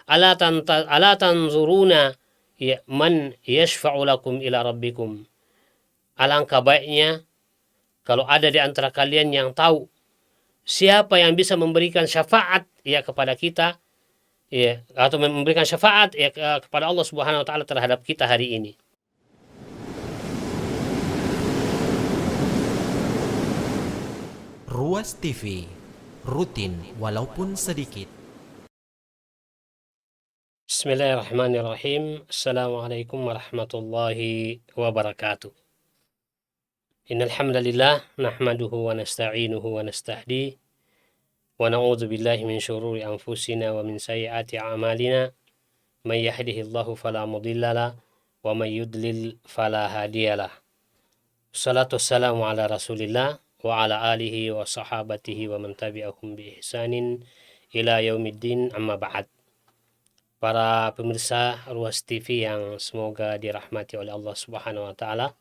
ala tanzuruna ya man yashfa'u lakum ila rabbikum. Alangkah baiknya kalau ada di antara kalian yang tahu siapa yang bisa memberikan syafaat ya kepada kita ya, atau memberikan syafaat ya kepada Allah Subhanahu wa taala terhadap kita hari ini. Ruas TV, rutin walaupun sedikit. Bismillahirrahmanirrahim. Assalamualaikum warahmatullahi wabarakatuh. Innal hamdalillah nahmaduhu wa nasta'inuhu wa nastahdi wa na'udzu billahi min syururi anfusina wa min sayyiati a'malina. May yahdihillahu fala mudilla lah wa may yudlil fala hadiyalah. Wassalatu wassalamu ala Rasulillah wa ala alihi wa sahabatihi wa man tabi'ahum bi ihsanin ila yaumiddin, amma ba'd. Para pemirsa Ruas TV yang semoga dirahmati oleh Allah Subhanahu wa taala.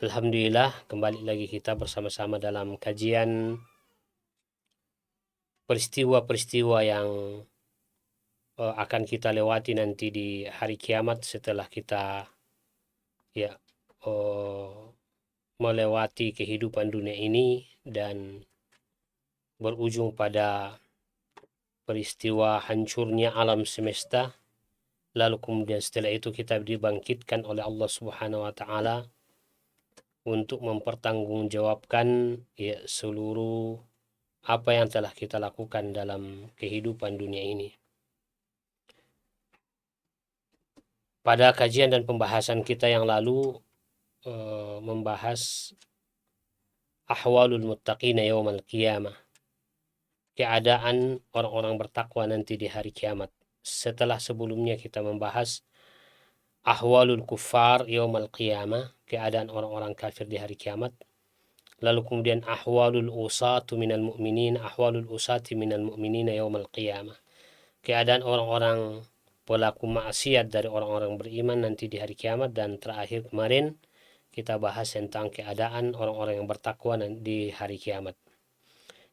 Alhamdulillah, kembali lagi kita bersama-sama dalam kajian peristiwa-peristiwa yang akan kita lewati nanti di hari kiamat setelah kita ya melewati kehidupan dunia ini dan berujung pada peristiwa hancurnya alam semesta. Lalu kemudian setelah itu kita dibangkitkan oleh Allah Subhanahu wa taala untuk mempertanggungjawabkan ya seluruh apa yang telah kita lakukan dalam kehidupan dunia ini. Pada kajian dan pembahasan kita yang lalu membahas ahwalul muttaqina yaumal qiyamah, keadaan orang-orang bertakwa nanti di hari kiamat. Setelah sebelumnya kita membahas ahwalul kuffar yaumal qiyamah, keadaan orang-orang kafir di hari kiamat. Lalu kemudian ahwalul usatu minal mu'minin, ahwalul usati minal mu'minina yaumal qiyamah, keadaan orang-orang pelaku maksiat dari orang-orang beriman nanti di hari kiamat. Dan terakhir kemarin kita bahas tentang keadaan orang-orang yang bertakwa di hari kiamat.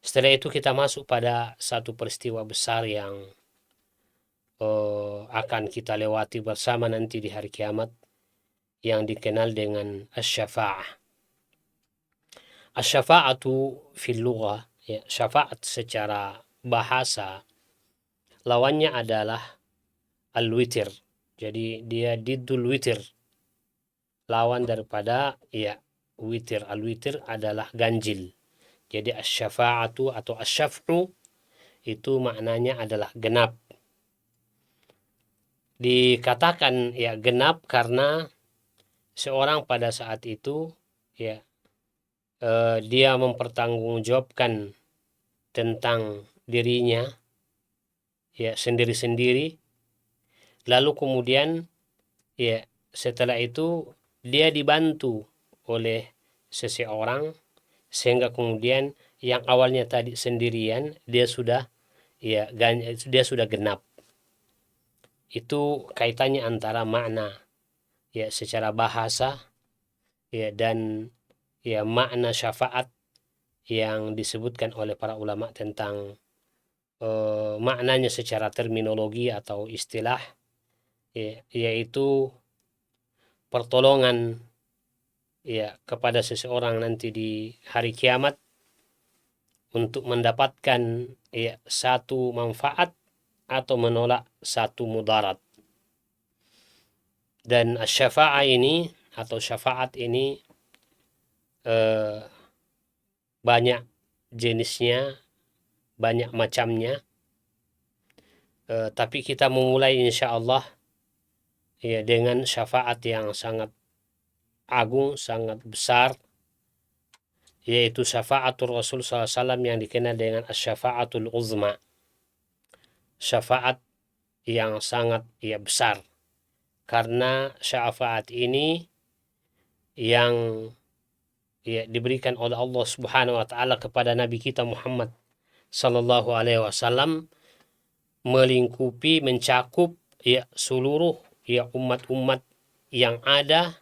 Setelah itu kita masuk pada satu peristiwa besar yang akan kita lewati bersama nanti di hari kiamat, yang dikenal dengan asy-syafa'ah. Asy-syafa'atu fil lughah, ya, syafaat secara bahasa lawannya adalah al-witir. Jadi dia diddul witir, lawan daripada ya witir. Al-witir adalah ganjil. Jadi asy-syafa'atu atau asy-syaf'u itu maknanya adalah genap. Dikatakan ya genap karena seorang pada saat itu ya dia mempertanggungjawabkan tentang dirinya ya sendiri-sendiri. Lalu kemudian ya setelah itu dia dibantu oleh seseorang, sehingga kemudian yang awalnya tadi sendirian dia sudah genap. Itu kaitannya antara makna ya secara bahasa ya dan ya makna syafaat yang disebutkan oleh para ulama tentang maknanya secara terminologi atau istilah ya, yaitu pertolongan ya kepada seseorang nanti di hari kiamat untuk mendapatkan ya satu manfaat atau menolak satu mudarat. Dan asy-syafa'ah ini atau syafaat ini banyak jenisnya, banyak macamnya. Tapi kita memulai insyaallah ya dengan syafaat yang sangat agung, sangat besar, yaitu syafaatul Rasul SAW yang dikenal dengan asy-syafaatul uzma, syafaat yang sangat ya besar. Karena syafaat ini yang ya diberikan oleh Allah Subhanahu wa taala kepada Nabi kita Muhammad sallallahu alaihi wasallam, melingkupi, mencakup ya seluruh ya umat-umat yang ada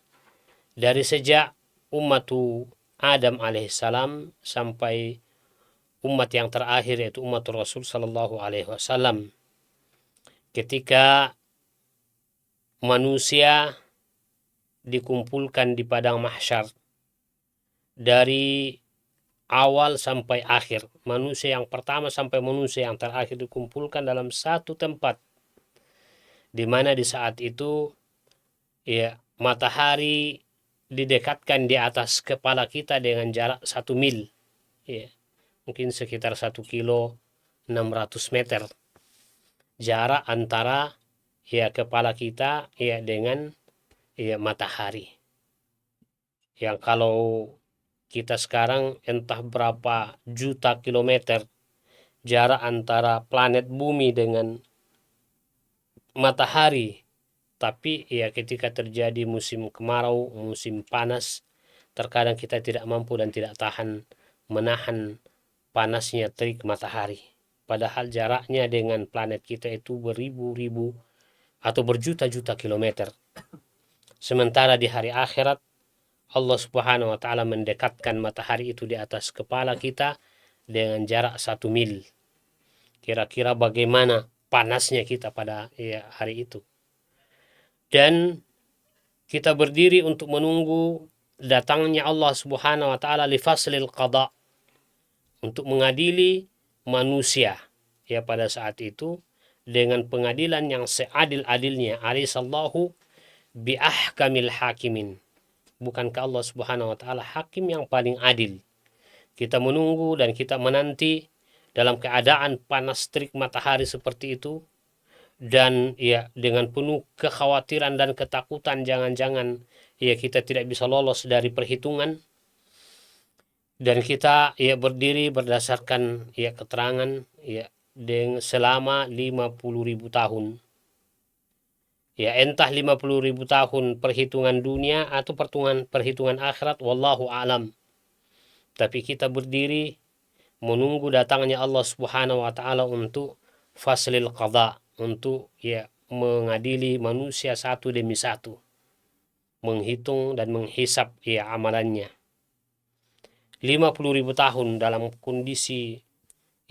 dari sejak ummatu Adam alaihissalam sampai umat yang terakhir yaitu umat Rasul sallallahu alaihi wasallam. ketika manusia dikumpulkan di padang mahsyar dari awal sampai akhir, manusia yang pertama sampai manusia yang terakhir dikumpulkan dalam satu tempat, di mana di saat itu ya matahari didekatkan di atas kepala kita dengan jarak 1 mil, ya mungkin sekitar 1 kilo 600 meter jarak antara ya kepala kita ya dengan ya matahari. Yang kalau kita sekarang entah berapa juta kilometer jarak antara planet bumi dengan matahari, tapi ya ketika terjadi musim kemarau, musim panas, terkadang kita tidak mampu dan tidak tahan menahan panasnya terik matahari. Padahal jaraknya dengan planet kita itu beribu-ribu atau berjuta-juta kilometer. Sementara di hari akhirat Allah Subhanahu wa Ta'ala mendekatkan matahari itu di atas kepala kita dengan jarak 1 mil. Kira-kira bagaimana panasnya kita pada ya, hari itu. Dan kita berdiri untuk menunggu datangnya Allah Subhanahu wa Ta'ala li faslil qada, untuk mengadili manusia ya pada saat itu dengan pengadilan yang seadil-adilnya. Alisallahu bi ahkamil hakimin. Bukankah Allah Subhanahu wa Ta'ala hakim yang paling adil? Kita menunggu dan kita menanti dalam keadaan panas terik matahari seperti itu, dan ya dengan penuh kekhawatiran dan ketakutan jangan-jangan ya kita tidak bisa lolos dari perhitungan. Dan kita ya berdiri berdasarkan ya keterangan ya selama 50.000 tahun. Ya entah 50.000 tahun perhitungan dunia atau perhitungan akhirat, wallahu alam. Tapi kita berdiri menunggu datangnya Allah Subhanahu wa Ta'ala untuk faslil qada, untuk ya mengadili manusia satu demi satu, menghitung dan menghisap ya amalannya. 50.000 tahun dalam kondisi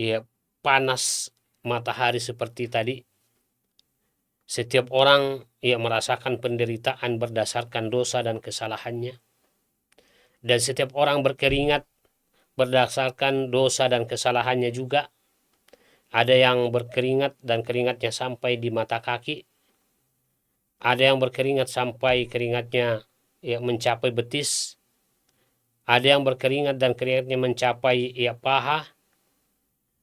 ya panas matahari seperti tadi. Setiap orang ia merasakan penderitaan berdasarkan dosa dan kesalahannya. Dan setiap orang berkeringat berdasarkan dosa dan kesalahannya juga. Ada yang berkeringat dan keringatnya sampai di mata kaki. Ada yang berkeringat sampai keringatnya ya mencapai betis. Ada yang berkeringat dan keringatnya mencapai ya paha.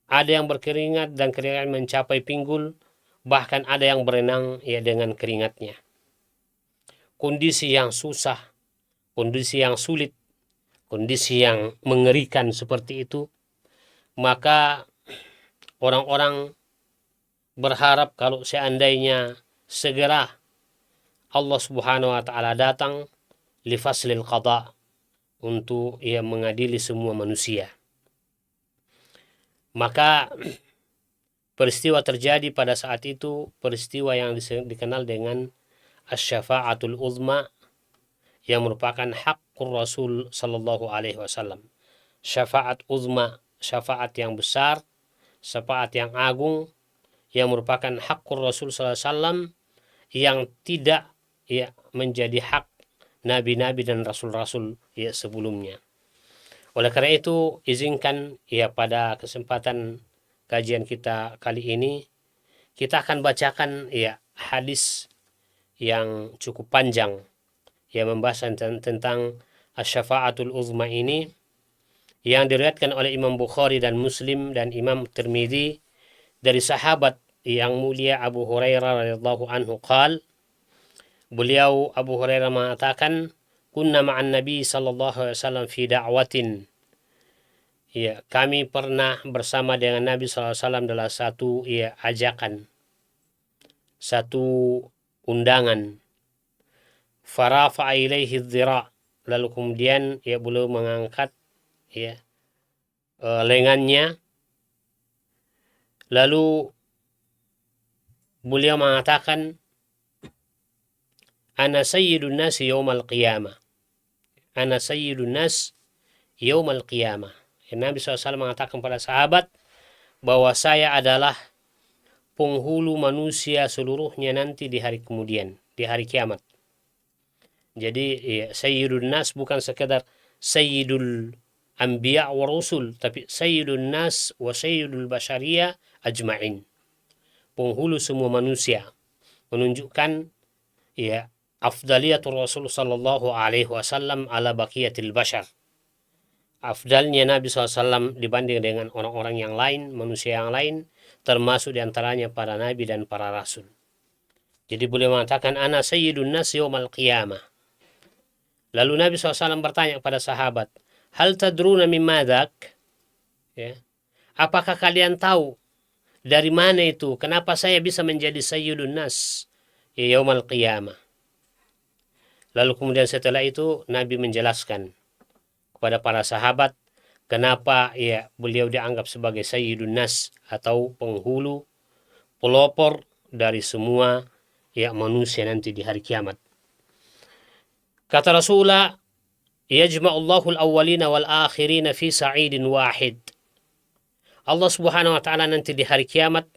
Ada yang berkeringat dan keringatnya mencapai pinggul. Bahkan ada yang berenang ya dengan keringatnya. Kondisi yang susah, kondisi yang sulit, kondisi yang mengerikan seperti itu. Maka orang-orang berharap kalau seandainya segera Allah Subhanahu wa Ta'ala datang li faslil qada, untuk ia mengadili semua manusia. Maka peristiwa terjadi pada saat itu, peristiwa yang dikenal dengan asy-syafa'atul uzma, yang merupakan hakul Rasul sallallahu alaihi wasallam. Syafaat uzma, syafaat yang besar, syafaat yang agung, yang merupakan hakul Rasul sallallahu alaihi wasallam, yang tidak ya menjadi hak nabi-nabi dan rasul-rasul ya sebelumnya. Oleh karena itu, izinkan ya pada kesempatan kajian kita kali ini kita akan bacakan ya hadis yang cukup panjang yang membahas tentang asy-syafa'atul uzma ini, yang diriwayatkan oleh Imam Bukhari dan Muslim dan Imam Tirmidzi dari sahabat yang mulia Abu Hurairah radhiyallahu anhu qala, beliau Abu Hurairah mengatakan, kunna ma'an Nabi sallallahu alaihi wasallam fi da'watin. Ya, kami pernah bersama dengan Nabi SAW dalam satu ya ajakan, satu undangan. Farafa'a ilaihi dhira', lalu kemudian ya beliau mengangkat ya lengannya, lalu beliau mengatakan, ana sayyidun nas yaumal qiyamah, ana sayyidun nas yaumal qiyamah. Nabi SAW mengatakan pada sahabat bahwa saya adalah penghulu manusia seluruhnya nanti di hari kemudian, di hari kiamat. Jadi ya, Sayyidun Nas bukan sekedar Sayyidul Anbiya wa Rusul, tapi Sayyidun Nas wa Sayyidul Bashariyah ajma'in. Penghulu semua manusia, menunjukkan ya afdaliyatul Rasul sallallahu alaihi wasallam ala baqiyatil bashar. Afdalnya Nabi SAW dibanding dengan orang-orang yang lain, manusia yang lain, termasuk diantaranya para nabi dan para rasul. Jadi boleh mengatakan ana sayyidun nas yaumal qiyamah. Lalu Nabi SAW bertanya kepada sahabat, hal tadruna mimma dzak? Ya. Apakah kalian tahu dari mana itu? Kenapa saya bisa menjadi sayyidun nas yaumal qiyamah? Lalu kemudian setelah itu Nabi menjelaskan kepada para sahabat kenapa ya beliau dianggap sebagai sayyidun nas atau penghulu, pelopor dari semua ya manusia nanti di hari kiamat. Kata Rasulullah, yajma'ullahu al-awwalina wal-akhirina fi sa'idin wahid. Allah Subhanahu wa taala nanti di hari kiamat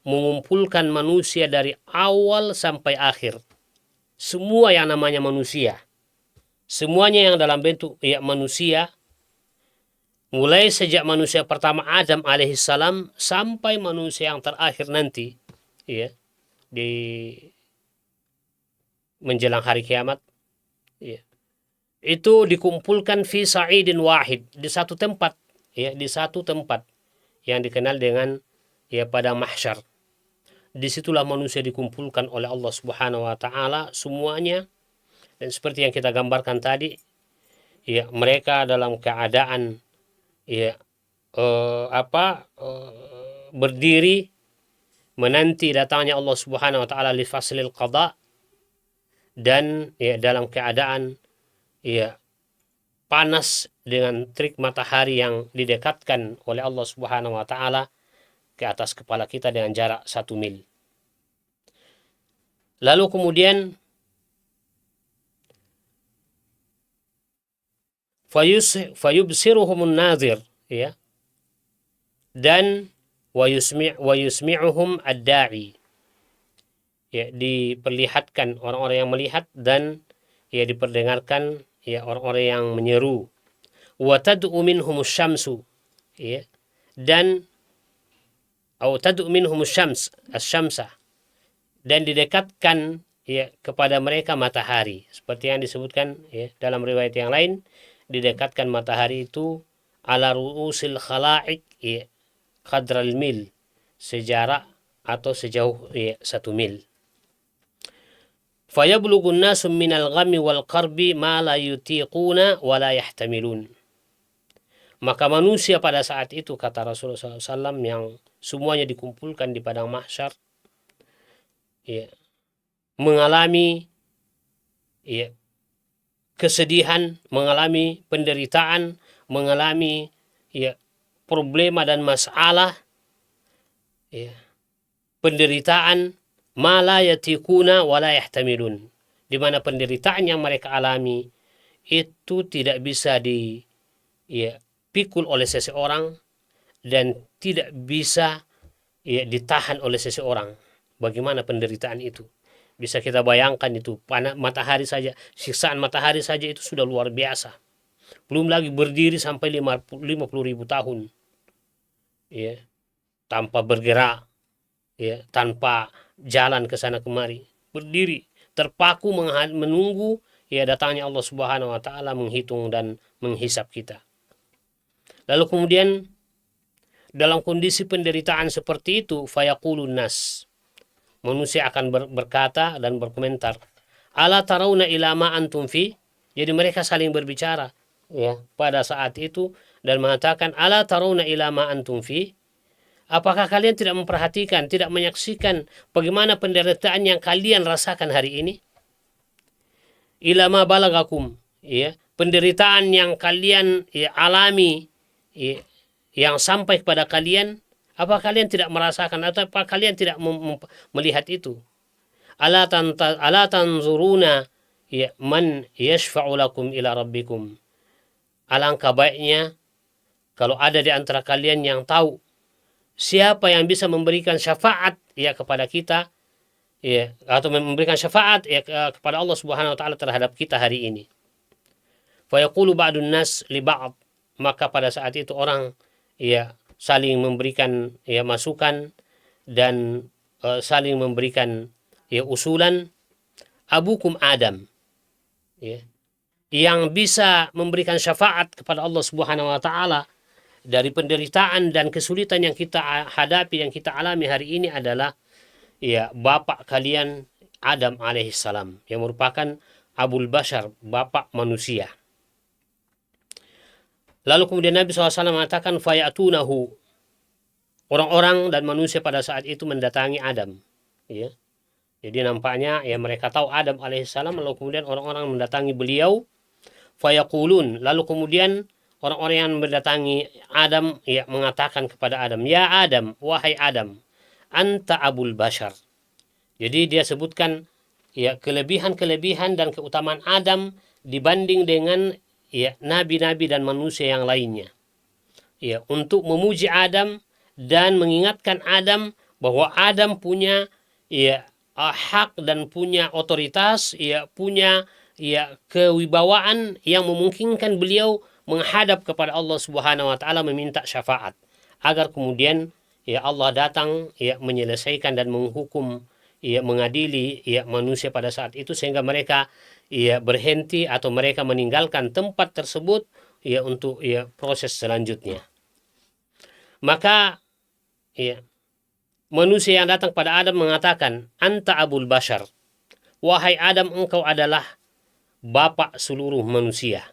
mengumpulkan manusia dari awal sampai akhir. Semua yang namanya manusia. Semuanya yang dalam bentuk ya manusia, mulai sejak manusia pertama Adam alaihissalam sampai manusia yang terakhir nanti ya di menjelang hari kiamat ya, itu dikumpulkan fi sa'idin wahid, di satu tempat ya, di satu tempat yang dikenal dengan ya pada mahsyar. Disitulah manusia dikumpulkan oleh Allah Subhanahu wa taala semuanya. Dan seperti yang kita gambarkan tadi, ya mereka dalam keadaan ya berdiri menanti datangnya Allah Subhanahu wa taala li faslil qada, dan ya dalam keadaan ya panas dengan terik matahari yang didekatkan oleh Allah Subhanahu wa taala ke atas kepala kita dengan jarak 1 mil. Lalu kemudian fayubsiruhumun nazir ya, dan wa yusmi'uhum ad-da'i ya, diperlihatkan orang-orang yang melihat dan ya diperdengarkan ya orang-orang yang menyeru. Wa tad'u minhumus syamsu ya, dan atau tad'u minhumus syams asy-syamsa, dan didekatkan ya kepada mereka matahari, seperti yang disebutkan ya dalam riwayat yang lain, didekatkan matahari itu ala ru'usil khala'iq ya, qadral mil, sejarak atau sejauh ya, 1 mil. Fayablughu an-nasu minal ghammi wal qarbi ma la yutiquna wa la yahtamilun. Maka manusia pada saat itu, kata Rasulullah SAW, yang semuanya dikumpulkan di padang mahsyar ya, mengalami ya kesedihan, mengalami penderitaan, mengalami ya problema dan masalah ya, penderitaan ma la yatiquna wa la yahtamilun, di mana penderitaan yang mereka alami itu tidak bisa dipikul oleh seseorang dan tidak bisa ya ditahan oleh seseorang. Bagaimana penderitaan itu? Bisa kita bayangkan itu, matahari saja, siksaan matahari saja itu sudah luar biasa. Belum lagi berdiri sampai 50.000 tahun. Ya, tanpa bergerak, ya, tanpa jalan ke sana kemari. Berdiri, terpaku menunggu ya datangnya Allah Subhanahu wa taala menghitung dan menghisap kita. Lalu kemudian dalam kondisi penderitaan seperti itu, fayaqulun nas, manusia akan berkata dan berkomentar, ala tarawna ila ma antum fi. Jadi mereka saling berbicara ya pada saat itu dan mengatakan, ala tarawna ila ma antum fi, apakah kalian tidak memperhatikan, tidak menyaksikan bagaimana penderitaan yang kalian rasakan hari ini? Ila ma balagakum ya, penderitaan yang kalian ya alami ya, yang sampai kepada kalian, apa kalian tidak merasakan atau apa kalian tidak melihat itu? Ala tanzuruna ya man yashfa'u lakum ila rabbikum. Alangkah baiknya kalau ada di antara kalian yang tahu siapa yang bisa memberikan syafaat ya kepada kita ya, atau memberikan syafaat ya kepada Allah Subhanahu wa taala terhadap kita hari ini. Fa yaqulu ba'dun nas li ba'd, maka pada saat itu orang ya saling memberikan ya masukan dan saling memberikan ya usulan. Abukum Adam, ya, yang bisa memberikan syafaat kepada Allah Subhanahu wa taala dari penderitaan dan kesulitan yang kita hadapi, yang kita alami hari ini adalah ya bapak kalian Adam alaihissalam, yang merupakan Abul Bashar, bapak manusia. Lalu kemudian Nabi SAW mengatakan fayatunahu, orang-orang dan manusia pada saat itu mendatangi Adam, ya. Jadi nampaknya ya mereka tahu Adam alaihissalam, lalu kemudian orang-orang mendatangi beliau. Fayaqulun, lalu kemudian orang-orang yang mendatangi Adam ya mengatakan kepada Adam, ya Adam, wahai Adam, anta Abul Bashar. Jadi dia sebutkan ya kelebihan-kelebihan dan keutamaan Adam dibanding dengan ya nabi-nabi dan manusia yang lainnya. Ya, untuk memuji Adam dan mengingatkan Adam bahwa Adam punya ya hak dan punya otoritas, ya punya ya kewibawaan yang memungkinkan beliau menghadap kepada Allah Subhanahu wa taala meminta syafaat agar kemudian ya Allah datang ya menyelesaikan dan menghukum ya mengadili ya manusia pada saat itu sehingga mereka ya berhenti atau mereka meninggalkan tempat tersebut ya untuk ya proses selanjutnya. Maka ya manusia yang datang pada Adam mengatakan, anta Abul Bashar, wahai Adam, engkau adalah bapak seluruh manusia.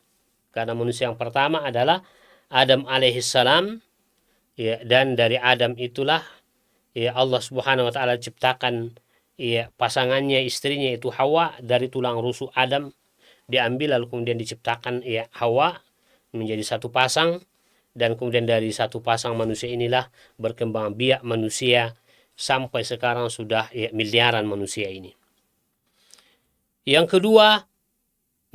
Karena manusia yang pertama adalah Adam alaihissalam, ya, dan dari Adam itulah ya Allah Subhanahu wa taala ciptakan ya pasangannya, istrinya itu Hawa, dari tulang rusuk Adam diambil lalu kemudian diciptakan ya Hawa menjadi satu pasang, dan kemudian dari satu pasang manusia inilah berkembang biak manusia sampai sekarang sudah ya, miliaran manusia ini. Yang kedua,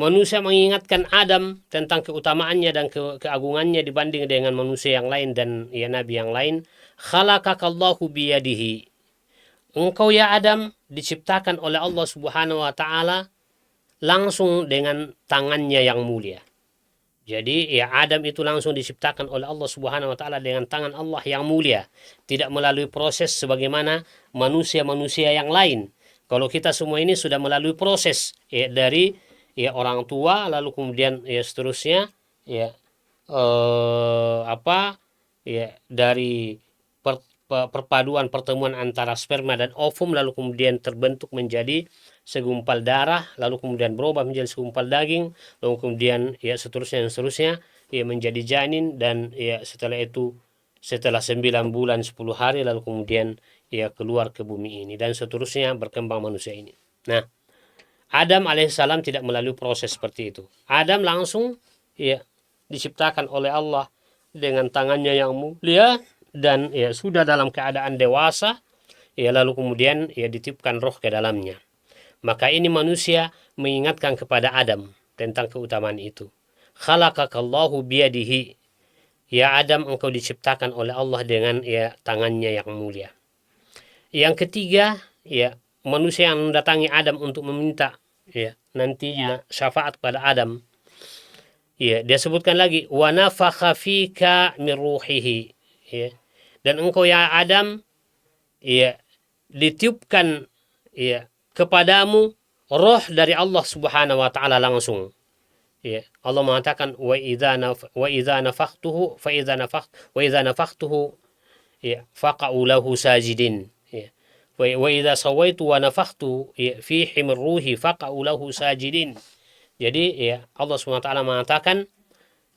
manusia mengingatkan Adam tentang keutamaannya dan keagungannya dibanding dengan manusia yang lain dan ya nabi yang lain. Khalaqakallahu biyadihi. Engkau ya Adam diciptakan oleh Allah Subhanahu wa taala langsung dengan tangannya yang mulia. Jadi ya Adam itu langsung diciptakan oleh Allah Subhanahu wa taala dengan tangan Allah yang mulia, tidak melalui proses sebagaimana manusia-manusia yang lain. Kalau kita semua ini sudah melalui proses ya dari ya orang tua lalu kemudian ya seterusnya ya dari perpaduan pertemuan antara sperma dan ovum lalu kemudian terbentuk menjadi segumpal darah, lalu kemudian berubah menjadi segumpal daging, lalu kemudian ya seterusnya ya menjadi janin, dan ya setelah itu setelah 9 bulan 10 hari lalu kemudian ya keluar ke bumi ini dan seterusnya berkembang manusia ini. Nah, Adam alaihissalam tidak melalui proses seperti itu. Adam langsung ya diciptakan oleh Allah dengan tangannya yang mulia dan ya sudah dalam keadaan dewasa ya lalu kemudian ya ditiupkan roh ke dalamnya. Maka ini manusia mengingatkan kepada Adam tentang keutamaan itu. Khalaqakallahu biyadihi. Ya Adam, engkau diciptakan oleh Allah dengan ya tangannya yang mulia. Yang ketiga, ya manusia yang mendatangi Adam untuk meminta ya nantinya syafaat pada Adam. Ya, dia sebutkan lagi wa nafakha fika min ruhihi. Ya. Dan engkau ya Adam ya ditiupkan ya kepadamu roh dari Allah Subhanahu wa taala langsung. Ya, Allah mengatakan wa idza nafakhtuhu fa idza nafakhtuhu ya faqa'u lahu sajidin. Ya. Wa idza sawaitu wa nafakhtu ya fihi min ruhi faqa'u lahu sajidin. Jadi ya Allah Subhanahu wa taala mengatakan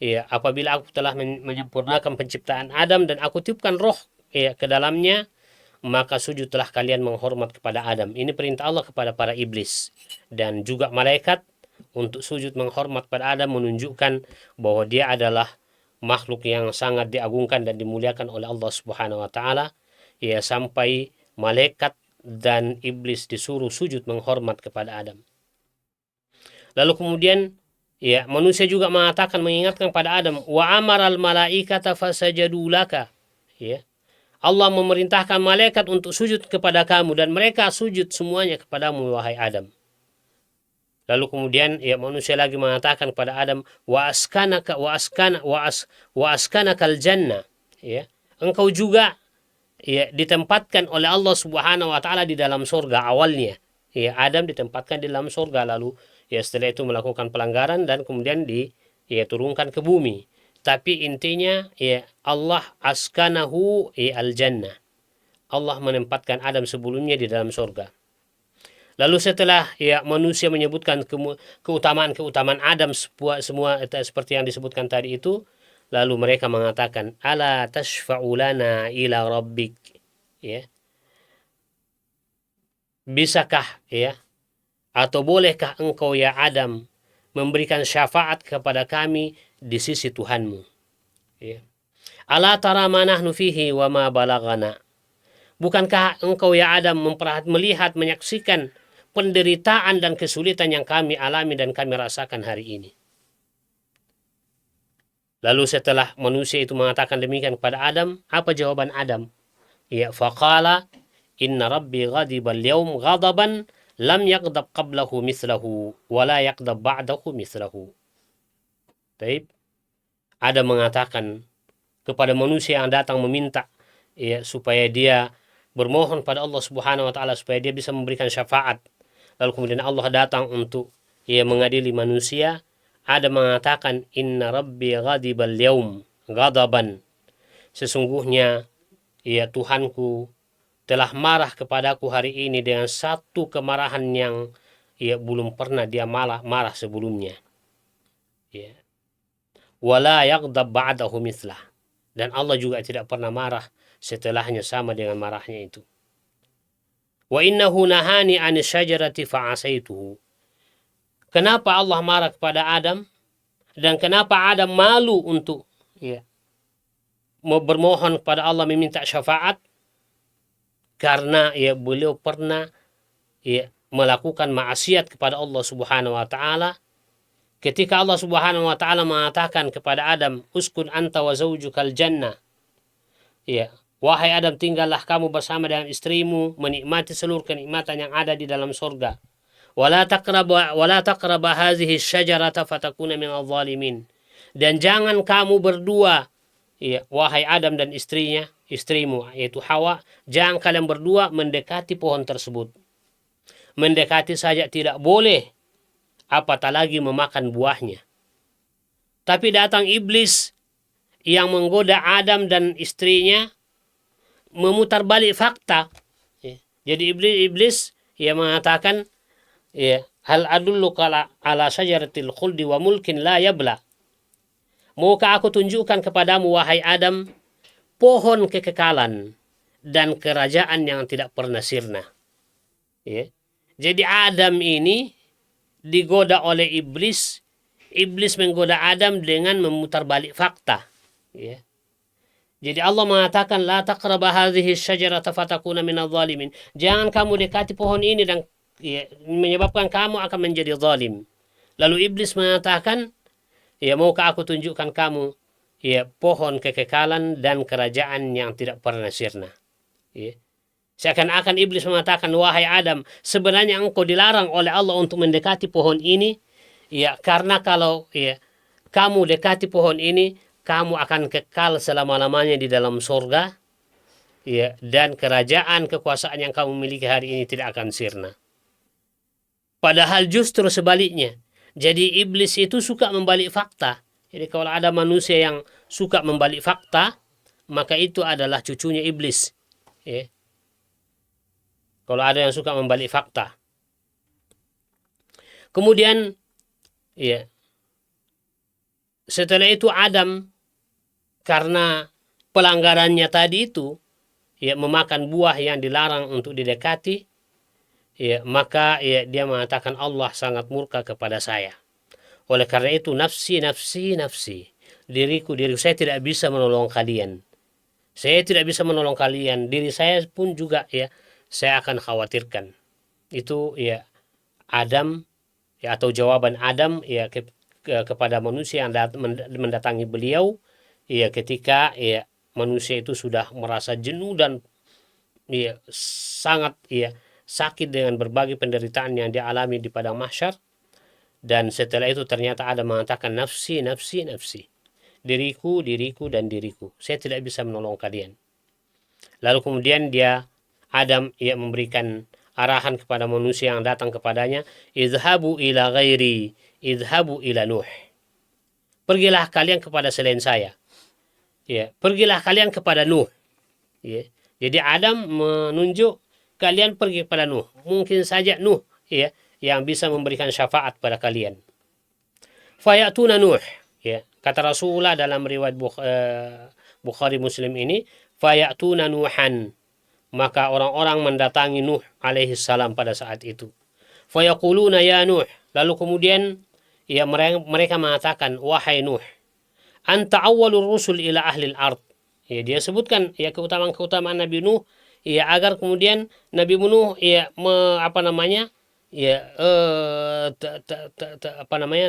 ya apabila aku telah menyempurnakan penciptaan Adam dan aku tiupkan roh ya ke dalamnya, maka sujudlah kalian menghormat kepada Adam. Ini perintah Allah kepada para iblis dan juga malaikat untuk sujud menghormat pada Adam, menunjukkan bahwa dia adalah makhluk yang sangat diagungkan dan dimuliakan oleh Allah Subhanahu wa taala. Ya sampai malaikat dan iblis disuruh sujud menghormat kepada Adam. Lalu kemudian ya manusia juga mengatakan mengingatkan pada Adam wa amaral malaikata fasajadu laka. Ya. Allah memerintahkan malaikat untuk sujud kepada kamu dan mereka sujud semuanya kepadamu wahai Adam. Lalu kemudian ya manusia lagi mengatakan kepada Adam, wa askanakal jannah, ya. Engkau juga ya ditempatkan oleh Allah Subhanahu wa taala di dalam surga awalnya. Ya, Adam ditempatkan di dalam surga, lalu ya setelah itu melakukan pelanggaran dan kemudian turunkan ke bumi. Tapi intinya ya Allah askanahu al jannah. Allah menempatkan Adam sebelumnya di dalam surga. Lalu setelah ya manusia menyebutkan keutamaan Adam semua seperti yang disebutkan tadi itu, lalu mereka mengatakan, ala tashfa'u lana ila rabbik, ya. Bisakah ya atau bolehkah engkau ya Adam memberikan syafaat kepada kami di sisi Tuhanmu, ya. Ala tara ma nahnu fihi wa ma balagana. Bukankah engkau ya Adam melihat, menyaksikan penderitaan dan kesulitan yang kami alami dan kami rasakan hari ini? Lalu setelah manusia itu mengatakan demikian kepada Adam, apa jawaban Adam? Ya, faqala inna rabbi ghadiba al-yawm ghadaban lam yaghdab qablahu mithlahu wa la yaghdab ba'dahu mithlahu. Baik. Adam mengatakan kepada manusia yang datang meminta ya supaya dia bermohon pada Allah Subhanahu wa taala supaya dia bisa memberikan syafaat. Lalu kemudian Allah datang untuk ya mengadili manusia. Ada mengatakan inna rabbi ghadibal yaum ghadaban. Sesungguhnya ya Tuhanku telah marah kepadaku hari ini dengan satu kemarahan yang ya belum pernah dia marah sebelumnya. Ya. Wala yaghdab ba'dahu mithlah. Dan Allah juga tidak pernah marah setelahnya sama dengan marahnya itu. Wa innahu nahani 'ani syajarati fa'asaituhu. Kenapa Allah marah kepada Adam dan kenapa Adam malu untuk ya bermohon kepada Allah meminta syafaat? Karena ya beliau pernah ya melakukan maksiat kepada Allah Subhanahu wa taala. Ketika Allah Subhanahu wa taala mengatakan kepada Adam, uskun anta wa zawjukal jannah. Ya, wahai Adam, tinggallah kamu bersama dengan istrimu menikmati seluruh kenikmatan yang ada di dalam surga. Wala taqraba hadhihi syajarata fatakuna minadh dhalimin. Dan jangan kamu berdua, ya, wahai Adam dan istrimu yaitu Hawa, jangan kalian berdua mendekati pohon tersebut. Mendekati saja tidak boleh, apatah lagi memakan buahnya. Tapi datang iblis yang menggoda Adam dan istrinya, memutar balik fakta. Jadi iblis yang mengatakan, hal adulluka ala syajaratil khuldi wa mulkin la yabla. Maukah aku tunjukkan kepadamu wahai Adam pohon kekekalan dan kerajaan yang tidak pernah sirna. Jadi Adam ini digoda oleh iblis. Iblis menggoda Adam dengan memutar balik fakta. Ya. Jadi Allah mengatakan la taqraba hadhihi syajarata fatakuna minadh dhalimin. Jangan kamu dekati pohon ini dan ya, menyebabkan kamu akan menjadi zalim. Lalu iblis mengatakan, ya maukah aku tunjukkan kamu ya pohon kekekalan dan kerajaan yang tidak pernah sirna. Ya. Seakan-akan iblis mengatakan, wahai Adam, sebenarnya engkau dilarang oleh Allah untuk mendekati pohon ini, ya karena kalau ya kamu dekati pohon ini, kamu akan kekal selama-lamanya di dalam surga, ya, dan kerajaan kekuasaan yang kamu miliki hari ini tidak akan sirna. Padahal justru sebaliknya. Jadi iblis itu suka membalik fakta. Jadi kalau ada manusia yang suka membalik fakta, maka itu adalah cucunya iblis. Ya. Kalau ada yang suka membalik fakta. Kemudian, ya, setelah itu Adam, karena pelanggarannya tadi itu, ya, memakan buah yang dilarang untuk didekati, ya, maka ya, dia mengatakan Allah sangat murka kepada saya. Oleh karena itu, nafsi, diriku, saya tidak bisa menolong kalian. Saya tidak bisa menolong kalian. Diri saya pun juga ya, saya akan khawatirkan. Itu ya Adam ya, atau jawaban Adam ya kepada manusia yang mendatangi beliau ya ketika ya manusia itu sudah merasa jenuh dan sangat sakit dengan berbagai penderitaan yang dia alami di padang mahsyar. Dan setelah itu ternyata Adam mengatakan, nafsi, nafsi, nafsi, diriku, diriku, dan diriku, saya tidak bisa menolong kalian. Lalu kemudian Adam memberikan arahan kepada manusia yang datang kepadanya, idhabu ila ghairi, idhabu ila Nuh, pergilah kalian kepada selain saya, pergilah kalian kepada Nuh. Jadi Adam menunjuk kalian pergi kepada Nuh. Mungkin saja Nuh yang bisa memberikan syafaat pada kalian. Fayatuna Nuh, kata Rasulullah dalam riwayat Bukhari Muslim ini, fayatuna Nuhan, maka orang-orang mendatangi Nuh alaihi salam pada saat itu. Fayaquluna ya Nuh, lalu kemudian mereka mengatakan, wahai Nuh, anta awwalur rusul ila ahlil ard. Dia sebutkan keutamaan Nabi Nuh agar kemudian Nabi Nuh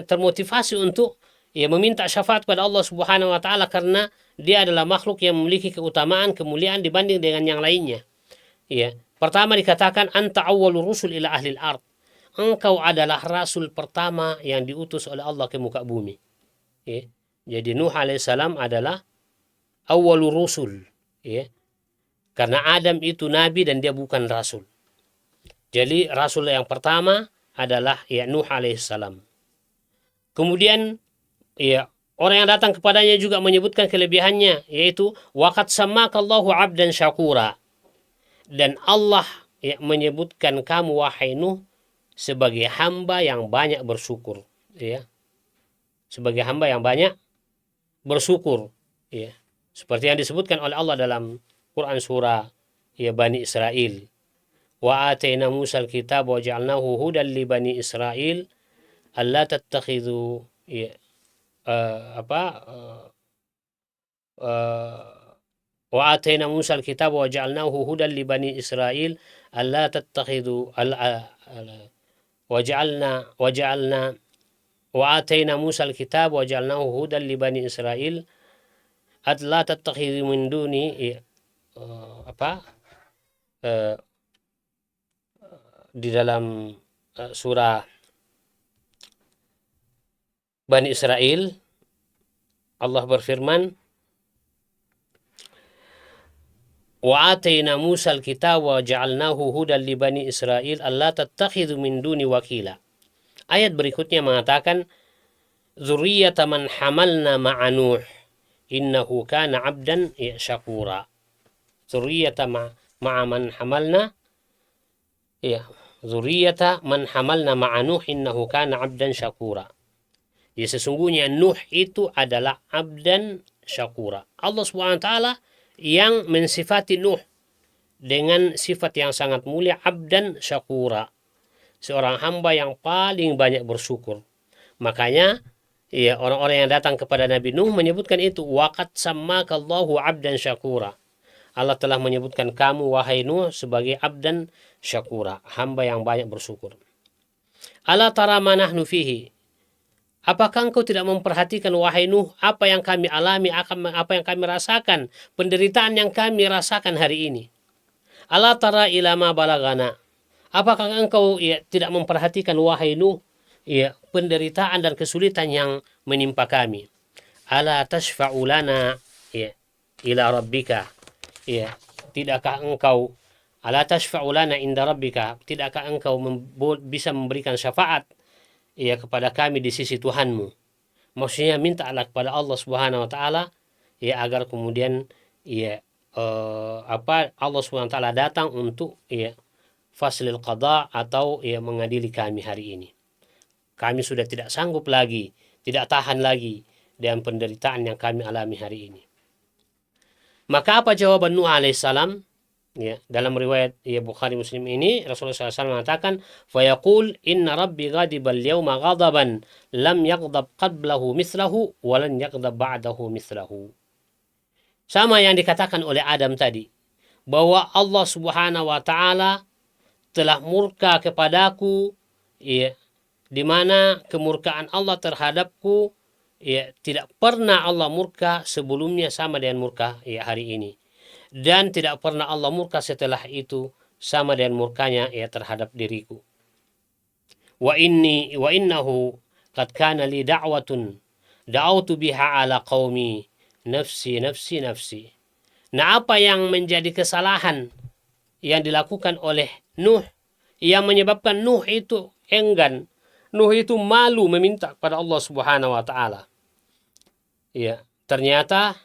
termotivasi untuk meminta syafaat pada Allah Subhanahu wa taala, karena dia adalah makhluk yang memiliki keutamaan, kemuliaan dibanding dengan yang lainnya. Pertama dikatakan anta awwalur rusul ila ahlil ard. Engkau adalah rasul pertama yang diutus oleh Allah ke muka bumi. Jadi Nuh alaihissalam adalah awwalur rusul, karena Adam itu nabi dan dia bukan rasul. Jadi rasul yang pertama adalah Nuh alaihissalam. Kemudian orang yang datang kepadanya juga menyebutkan kelebihannya, yaitu waqad sammakallahu abdan syakura, dan Allah menyebutkan kamu wahai Nuh sebagai hamba yang banyak bersyukur, sebagai hamba yang banyak bersyukur, seperti yang disebutkan oleh Allah dalam Quran surah Bani Israel. Wa atayna Musa al-kitab wa ja'alnahu hudan li Bani Israel alla tattakhidhu wa atayna Musa al-kitab wa ja'alnahu hudan li Bani Israel alla tattakhidhu wa atayna Musa al-kitab wa ja'alnahu hudan li Bani Israel alla tattakhidhu min duni di dalam surah Bani Israel Allah berfirman, wa atayna Musa al-kitab wa ja'alnahu hudan li Bani Israel alla tattakhidhu min duni wakila. Ayat berikutnya mengatakan, dzurriyyata man hamalna ma'a Nuh innahu kana 'abdan syakura. Dzurriyyata ma'a man hamalna dzurriyyata man hamalna ma'a Nuh innahu kana 'abdan syakura. Ya, sesungguhnya Nuh itu adalah abdan syakura. Allah SWT yang mensifati Nuh dengan sifat yang sangat mulia, abdan syakura, seorang hamba yang paling banyak bersyukur. Makanya orang-orang yang datang kepada Nabi Nuh menyebutkan itu, waqad sammakallahu abdan syakura. Allah telah menyebutkan kamu wahai Nuh sebagai abdan syakura, hamba yang banyak bersyukur. Ala tara ma nahnu fihi, apakah engkau tidak memperhatikan wahai Nuh apa yang kami alami, apa yang kami rasakan, penderitaan yang kami rasakan hari ini. Ala tara ila ma balagana, apakah engkau tidak memperhatikan wahai Nuh penderitaan dan kesulitan yang menimpa kami. Ala tashfa'u lana ila rabbika, tidakkah engkau ala tashfa'u lana inda rabbika, tidakkah engkau bisa memberikan syafaat kepada kami di sisi Tuhanmu. Maksudnya mintalah kepada Allah Subhanahu wa taala agar kemudian Allah Subhanahu wa taala datang untuk faslil qada, atau mengadili kami hari ini. Kami sudah tidak sanggup lagi, tidak tahan lagi dengan penderitaan yang kami alami hari ini. Maka apa jawaban Nuh alaihissalam? Dalam riwayat Bukhari Muslim ini Rasulullah SAW mengatakan, fayaqul inna rabbi ghadiba al-yawma ghadaban lam yaghdab qablahu mithlahu wa lan yaghdab ba'dahu mithlahu. Sama yang dikatakan oleh Adam tadi, bahwa Allah Subhanahu wa taala telah murka kepadaku, di mana kemurkaan Allah terhadapku ya tidak pernah Allah murka sebelumnya sama dengan murka ya hari ini, dan tidak pernah Allah murka setelah itu sama dengan murkanya ya terhadap diriku. Wa innahu qad kana li da'watun da'awtu biha ala qaumi nafsi nafsi nafsi. Nah, apa yang menjadi kesalahan yang dilakukan oleh Nuh yang menyebabkan Nuh itu enggan, Nuh itu malu meminta kepada Allah Subhanahu wa taala? Ya, ternyata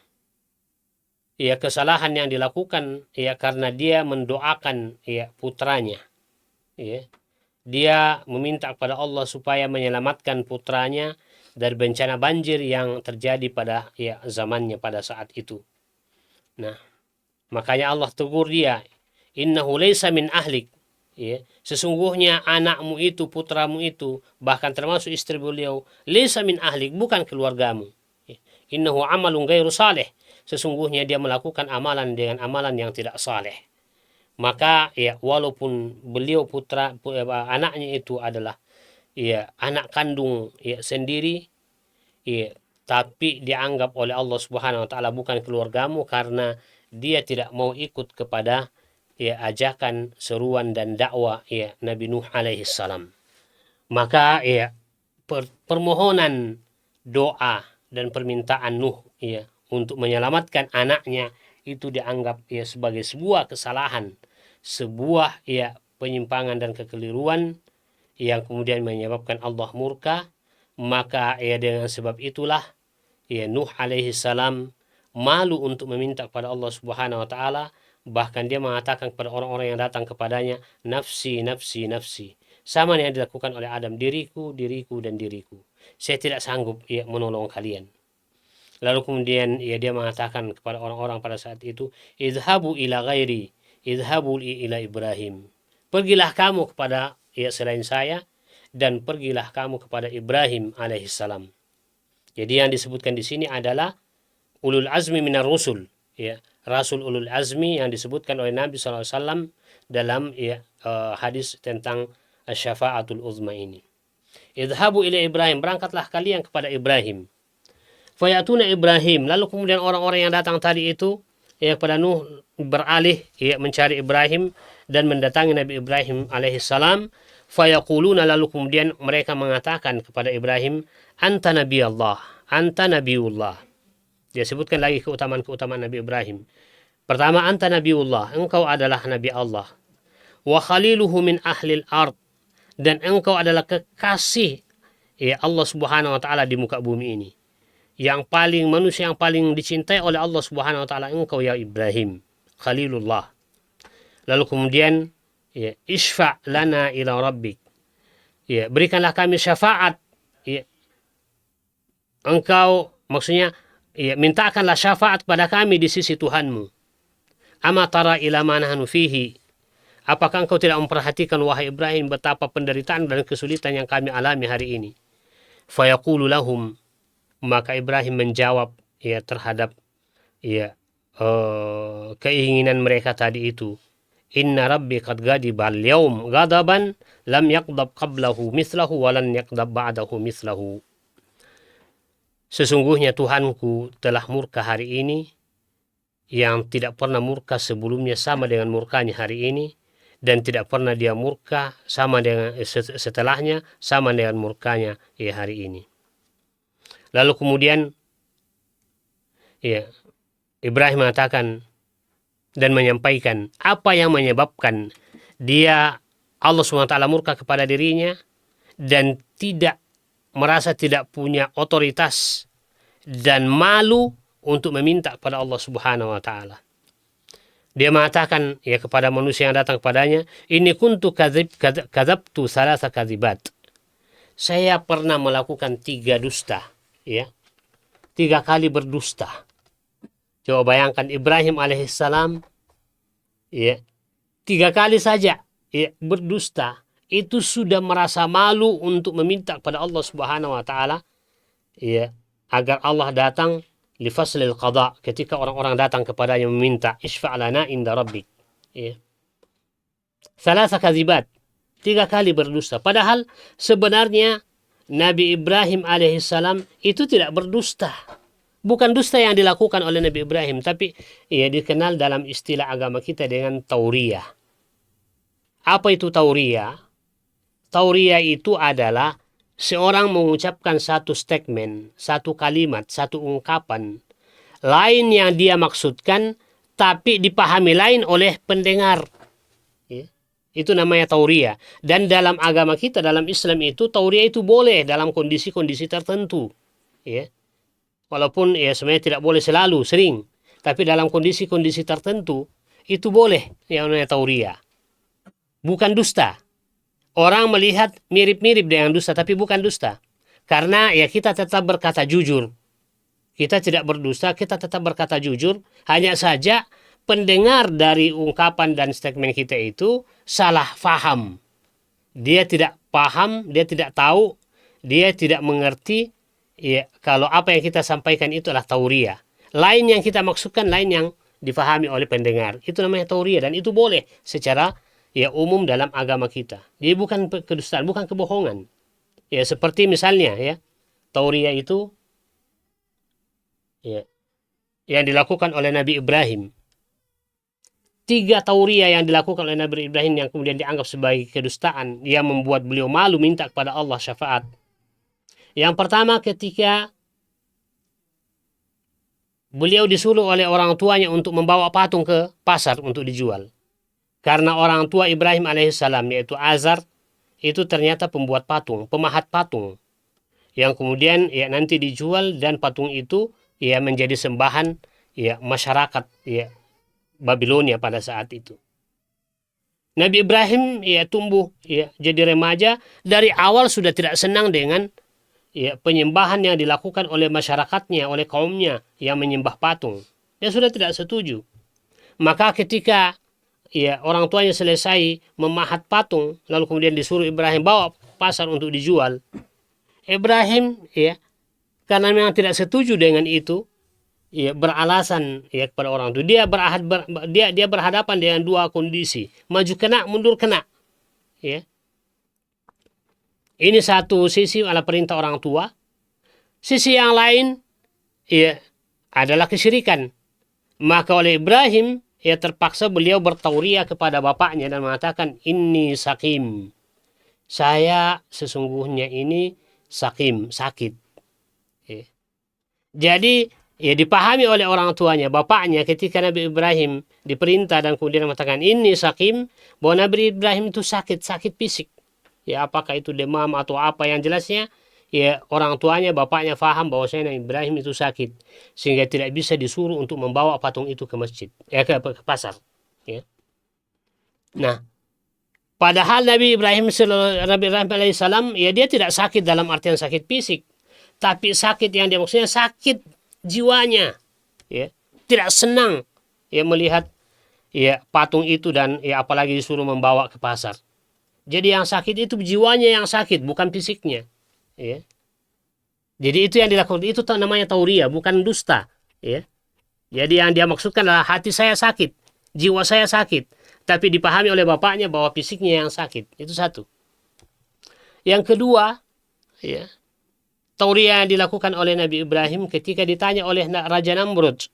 ya kesalahan yang dilakukan ya karena dia mendoakan ya putranya. Ya. Dia meminta kepada Allah supaya menyelamatkan putranya dari bencana banjir yang terjadi pada ya zamannya pada saat itu. Nah, makanya Allah tegur dia, innahu laysa min ahlik. Ya, sesungguhnya anakmu itu, putramu itu, bahkan termasuk istri beliau, laysa min ahlik, bukan keluargamu. Ya, innahu amalun ghairu saleh. Sesungguhnya dia melakukan amalan dengan amalan yang tidak saleh. Maka ya walaupun beliau anaknya itu adalah ya anak kandung ya sendiri, ya, tapi dianggap oleh Allah Subhanahu wa taala bukan keluargamu karena dia tidak mau ikut kepada ya ajakan, seruan dan dakwah ya Nabi Nuh alaihi salam. Maka ya permohonan doa dan permintaan Nuh ya untuk menyelamatkan anaknya itu dianggap ya sebagai sebuah kesalahan, sebuah ya penyimpangan dan kekeliruan yang kemudian menyebabkan Allah murka. Maka ya dengan sebab itulah ya Nuh alaihi salam malu untuk meminta kepada Allah Subhanahu wa taala, bahkan dia mengatakan kepada orang-orang yang datang kepadanya, nafsi nafsi nafsi, sama yang dilakukan oleh Adam, diriku diriku dan diriku, saya tidak sanggup ya menolong kalian. Lalu kemudian ya dia mengatakan kepada orang-orang pada saat itu, idhabu ila ghairi, idhabu ila Ibrahim. Pergilah kamu kepada ya selain saya, dan pergilah kamu kepada Ibrahim alaihissalam. Jadi yang disebutkan di sini adalah ulul azmi minar rusul, ya, rasul ulul azmi yang disebutkan oleh Nabi SAW dalam ya, hadis tentang syafaatul uzma ini. Idhabu ila Ibrahim, berangkatlah kalian kepada Ibrahim. Fayatuna Ibrahim, lalu kemudian orang-orang yang datang tadi itu ya kepada Nuh beralih ya mencari Ibrahim dan mendatangi Nabi Ibrahim alaihissalam. Fayaquluna, lalu kemudian mereka mengatakan kepada Ibrahim, anta nabi Allah, anta nabiullah. Dia sebutkan lagi keutamaan-keutamaan Nabi Ibrahim. Pertama, anta nabiullah, engkau adalah Nabi Allah. Wa khaliluhu min ahlil ard, dan engkau adalah kekasih ya Allah Subhanahu wa taala di muka bumi ini. Yang paling manusia yang paling dicintai oleh Allah Subhanahu wa taala engkau ya Ibrahim, Khalilullah. Lalu kemudian ya isfa' lana ila rabbik. Ya, berikanlah kami syafaat. Ya, engkau maksudnya ya mintakanlah syafaat pada kami di sisi Tuhanmu. Ama tara ila ma nahnu fihi. Apakah engkau tidak memperhatikan wahai Ibrahim betapa penderitaan dan kesulitan yang kami alami hari ini? Fayaqulu lahum, maka Ibrahim menjawab ya terhadap ya keinginan mereka tadi itu, inna rabbi qad ghadiba al-yawm ghadaban lam yaqdab qablahu mithlahu wa lan yaqdab ba'dahu mithlahu. Sesungguhnya Tuhanku telah murka hari ini yang tidak pernah murka sebelumnya sama dengan murkanya hari ini, dan tidak pernah dia murka sama dengan setelahnya sama dengan murkanya ya hari ini. Lalu kemudian ya Ibrahim mengatakan dan menyampaikan apa yang menyebabkan dia Allah SWT murka kepada dirinya dan tidak merasa tidak punya otoritas dan malu untuk meminta kepada Allah Subhanahu wa taala. Dia mengatakan ya kepada manusia yang datang kepadanya, ini kuntu kadzabtu salasa kadzibat. Saya pernah melakukan 3 dusta. Ya, 3 kali berdusta. Coba bayangkan Ibrahim alaihissalam ya 3 kali saja ya berdusta, itu sudah merasa malu untuk meminta kepada Allah Subhanahu wa taala ya agar Allah datang li faslil qada, ketika orang-orang datang kepadanya meminta isfa' lana inda rabbik. Ya. Salasa kadzibat, 3 kali berdusta. Padahal sebenarnya Nabi Ibrahim alaihissalam itu tidak berdusta. Bukan dusta yang dilakukan oleh Nabi Ibrahim, tapi ia dikenal dalam istilah agama kita dengan tauriyah. Apa itu tauriyah? Tauriyah itu adalah seorang mengucapkan satu statement, satu kalimat, satu ungkapan lain yang dia maksudkan, tapi dipahami lain oleh pendengar. Ya. Itu namanya tauriyah. Dan dalam agama kita, dalam Islam itu, tauriyah itu boleh dalam kondisi-kondisi tertentu. Ya. Walaupun ya sebenarnya tidak boleh selalu, sering. Tapi dalam kondisi-kondisi tertentu, itu boleh yang namanya tauriyah. Bukan dusta. Orang melihat mirip-mirip dengan dusta, tapi bukan dusta. Karena ya kita tetap berkata jujur. Kita tidak berdusta, kita tetap berkata jujur. Hanya saja pendengar dari ungkapan dan statement kita itu salah faham. Dia tidak paham, dia tidak tahu, dia tidak mengerti ya, kalau apa yang kita sampaikan itu adalah tauriyah. Lain yang kita maksudkan, lain yang difahami oleh pendengar. Itu namanya tauriyah dan itu boleh secara ya umum dalam agama kita. Jadi bukan kedustaan, bukan kebohongan. Ya seperti misalnya ya, tauriyah itu ya yang dilakukan oleh Nabi Ibrahim. 3 tauriyah yang dilakukan oleh Nabi Ibrahim yang kemudian dianggap sebagai kedustaan yang membuat beliau malu minta kepada Allah syafaat. Yang pertama ketika beliau disuruh oleh orang tuanya untuk membawa patung ke pasar untuk dijual. Karena orang tua Ibrahim alaihissalam yaitu Azar itu ternyata pembuat patung, pemahat patung. Yang kemudian ya nanti dijual dan patung itu ya menjadi sembahan ya masyarakat ya Babilonia pada saat itu. Nabi Ibrahim ya tumbuh ya jadi remaja, dari awal sudah tidak senang dengan ya penyembahan yang dilakukan oleh masyarakatnya, oleh kaumnya yang menyembah patung. Dia sudah tidak setuju. Maka ketika ya orang tuanya selesai memahat patung, lalu kemudian disuruh Ibrahim bawa pasar untuk dijual. Ibrahim ya karena memang tidak setuju dengan itu, ya beralasan ya kepada orang itu. Dia berhadapan dengan 2 kondisi, maju kena, mundur kena. Ya. Ini satu sisi adalah perintah orang tua. Sisi yang lain ya adalah kesyirikan. Maka oleh Ibrahim ya terpaksa beliau bertauriyah kepada bapaknya dan mengatakan inni sakim. Saya sesungguhnya ini sakim, sakit. Ya. Jadi ya dipahami oleh orang tuanya, bapaknya ketika Nabi Ibrahim diperintah dan kemudian mengatakan ini sakim, bahwa Nabi Ibrahim itu sakit fisik. Ya apakah itu demam atau apa yang jelasnya, ya orang tuanya, bapaknya faham bahwa Nabi Ibrahim itu sakit. Sehingga tidak bisa disuruh untuk membawa patung itu ke masjid, ke pasar. Ya. Nah, padahal Nabi Ibrahim alaihissalam, ya dia tidak sakit dalam artian sakit fisik. Tapi sakit yang dia maksudnya sakit jiwanya, ya tidak senang ya melihat ya patung itu dan ya apalagi disuruh membawa ke pasar. Jadi yang sakit itu jiwanya yang sakit, bukan fisiknya. Ya. Jadi itu yang dilakukan, itu namanya tauriyah, bukan dusta. Ya. Jadi yang dia maksudkan adalah hati saya sakit, jiwa saya sakit, tapi dipahami oleh bapaknya bahwa fisiknya yang sakit. Itu satu. Yang kedua, ya. Tauriyah yang dilakukan oleh Nabi Ibrahim ketika ditanya oleh Raja Namrud.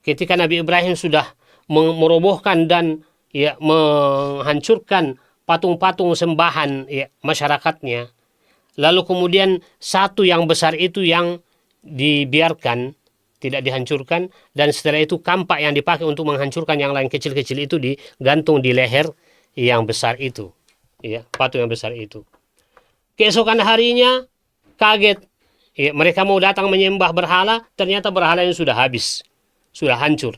Ketika Nabi Ibrahim sudah merobohkan dan ya menghancurkan patung-patung sembahan ya, masyarakatnya. Lalu kemudian satu yang besar itu yang dibiarkan, tidak dihancurkan. Dan setelah itu kampak yang dipakai untuk menghancurkan yang lain kecil-kecil itu digantung di leher yang besar itu. Ya, patung yang besar itu. Keesokan harinya kaget. Ya, mereka mau datang menyembah berhala, ternyata berhalanya sudah habis, sudah hancur.